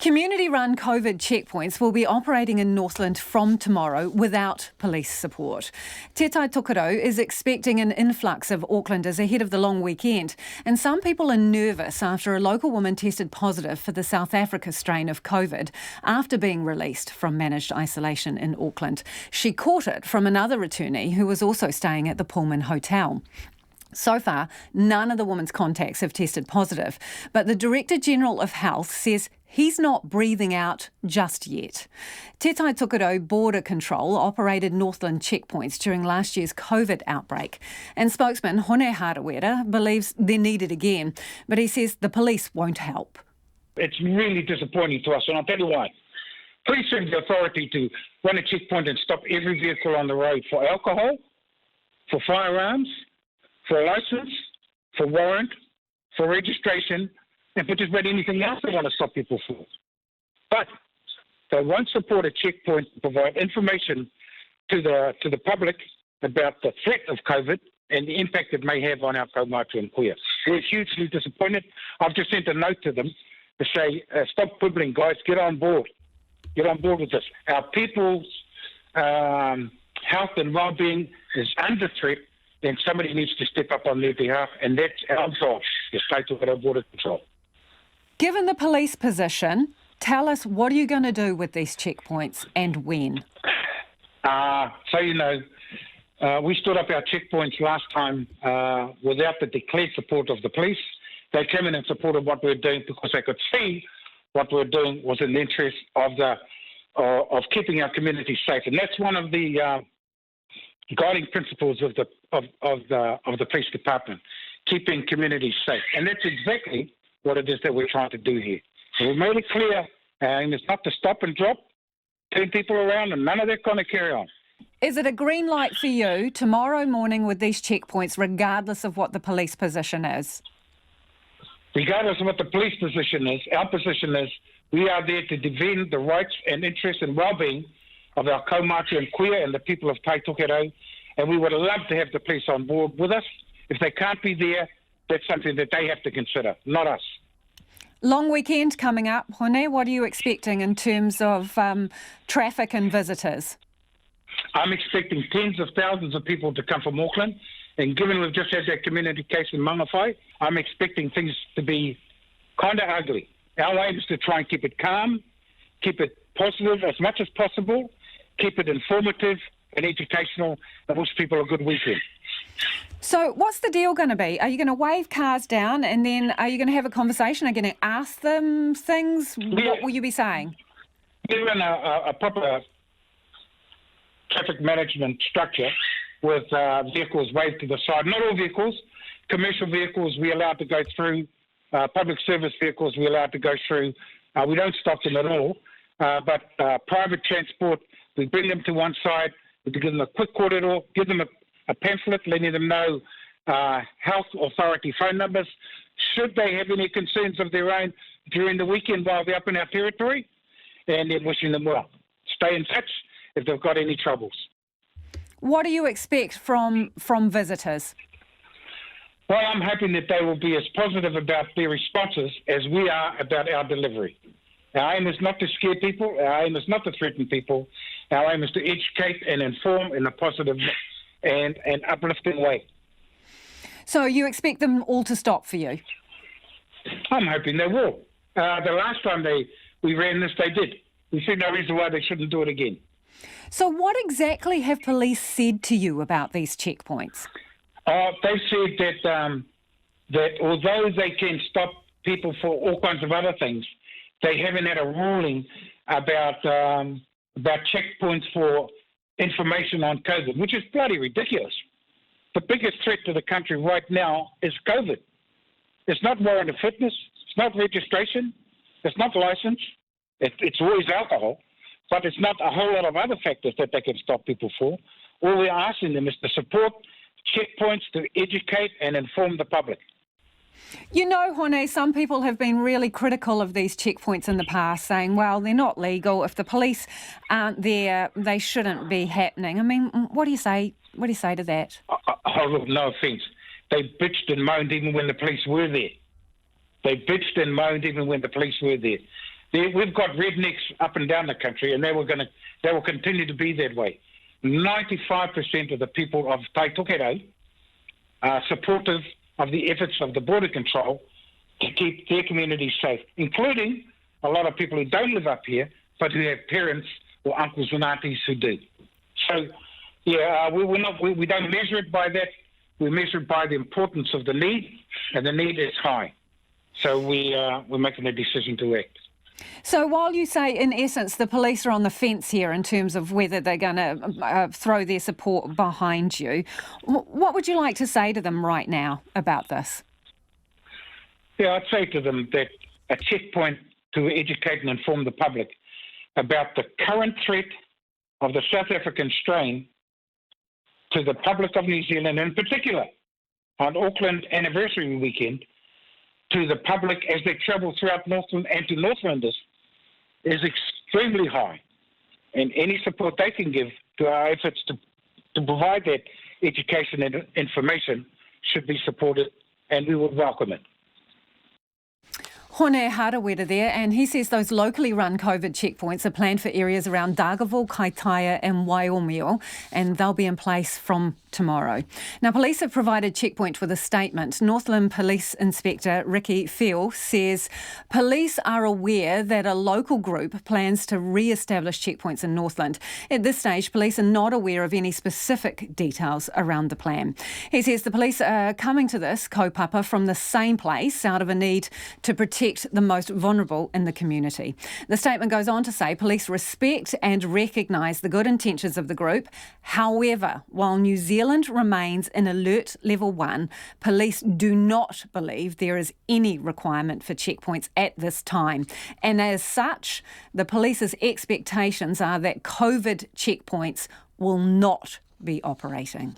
Community-run COVID checkpoints will be operating in Northland from tomorrow without police support. Tai Tokerau is expecting an influx of Aucklanders ahead of the long weekend, and some people are nervous after a local woman tested positive for the South Africa strain of COVID after being released from managed isolation in Auckland. She caught it from another returnee who was also staying at the Pullman Hotel. So far, none of the woman's contacts have tested positive, but the Director General of Health says he's not breathing out just yet. Tai Tokerau Border Control operated Northland checkpoints during last year's COVID outbreak, and spokesman Hone Harawira believes they're needed again, but he says the police won't help. It's really disappointing to us, and I'll tell you why. Police have the authority to run a checkpoint and stop every vehicle on the road for alcohol, for firearms, for a licence, for warrant, for registration, and for just about anything else they want to stop people for. But they won't support a checkpoint to provide information to the public about the threat of COVID and the impact it may have on our kaumātua and kuia. We're hugely disappointed. I've just sent a note to them to say, stop quibbling, guys, get on board. Get on board with this. Our people's health and well-being is under threat, then somebody needs to step up on their behalf, and that's our job, the Tai Tokerau Border Control. Given the police position, tell us, what are you going to do with these checkpoints and when? We stood up our checkpoints last time without the declared support of the police. They came in and supported what we were doing because they could see what we were doing was in the interest of keeping our community safe, and that's one of the guiding principles of the police department, keeping communities safe. And that's exactly what it is that we're trying to do here. So we made it clear, and it's not to stop and drop, turn people around, and none of that kind of carry on. Is it a green light for you tomorrow morning with these checkpoints, regardless of what the police position is? Regardless of what the police position is, our position is we are there to defend the rights and interests and well-being of our kaumātua and kuia and the people of Tai Tokerau, and we would love to have the police on board with us. If they can't be there, that's something that they have to consider, not us. Long weekend coming up. Hone, what are you expecting in terms of traffic and visitors? I'm expecting tens of thousands of people to come from Auckland, and given we've just had that community case in Mangawhai, I'm expecting things to be kind of ugly. Our aim is to try and keep it calm, keep it positive as much as possible, keep it informative and educational, and wish people a good weekend. So what's the deal going to be? Are you going to wave cars down and then are you going to have a conversation? Are you going to ask them things? Yeah. What will you be saying? We run a proper traffic management structure with vehicles waved to the side. Not all vehicles. Commercial vehicles we're allowed to go through. Public service vehicles we're allowed to go through. We don't stop them at all. But private transport, we bring them to one side, we give them a quick corridor, give them a pamphlet letting them know health authority phone numbers, should they have any concerns of their own during the weekend while they're up in our territory, and then wishing them well. Stay in touch if they've got any troubles. What do you expect from visitors? Well, I'm hoping that they will be as positive about their responses as we are about our delivery. Our aim is not to scare people. Our aim is not to threaten people. Our aim is to educate and inform in a positive and uplifting way. So you expect them all to stop for you? I'm hoping they will. The last time we ran this, they did. We see no reason why they shouldn't do it again. So what exactly have police said to you about these checkpoints? They said that although they can stop people for all kinds of other things, they haven't had a ruling about checkpoints for information on COVID, which is bloody ridiculous. The biggest threat to the country right now is COVID. It's not warrant of fitness. It's not registration. It's not license. It's always alcohol. But it's not a whole lot of other factors that they can stop people for. All we're asking them is to support checkpoints to educate and inform the public. You know, Hone, some people have been really critical of these checkpoints in the past, saying, well, they're not legal. If the police aren't there, they shouldn't be happening. I mean, what do you say? What do you say to that? Look, no offence. They bitched and moaned even when the police were there. They bitched and moaned even when the police were there. We've got rednecks up and down the country, and they will continue to be that way. 95% of the people of Tai Tokerau are supportive of the efforts of the Border Control to keep their communities safe, including a lot of people who don't live up here, but who have parents or uncles and aunties who do. So, we don't measure it by that. We measure it by the importance of the need, and the need is high. So we're making a decision to act. So while you say, in essence, the police are on the fence here in terms of whether they're going to throw their support behind you, what would you like to say to them right now about this? Yeah, I'd say to them that a checkpoint to educate and inform the public about the current threat of the South African strain to the public of New Zealand, in particular on Auckland anniversary weekend, to the public as they travel throughout Northland and to Northlanders, is extremely high. And any support they can give to our efforts to provide that education and information should be supported, and we would welcome it. Hone Harawira there, and he says those locally run COVID checkpoints are planned for areas around Dargaville, Kaitaia and Waiomio, and they'll be in place from tomorrow. Now, police have provided Checkpoint with a statement. Northland Police Inspector Ricky Phil says police are aware that a local group plans to re-establish checkpoints in Northland. At this stage, police are not aware of any specific details around the plan. He says the police are coming to this kaupapa from the same place out of a need to protect the most vulnerable in the community. The statement goes on to say police respect and recognise the good intentions of the group. However, while New Zealand remains in alert level 1, police do not believe there is any requirement for checkpoints at this time. And as such, the police's expectations are that COVID checkpoints will not be operating.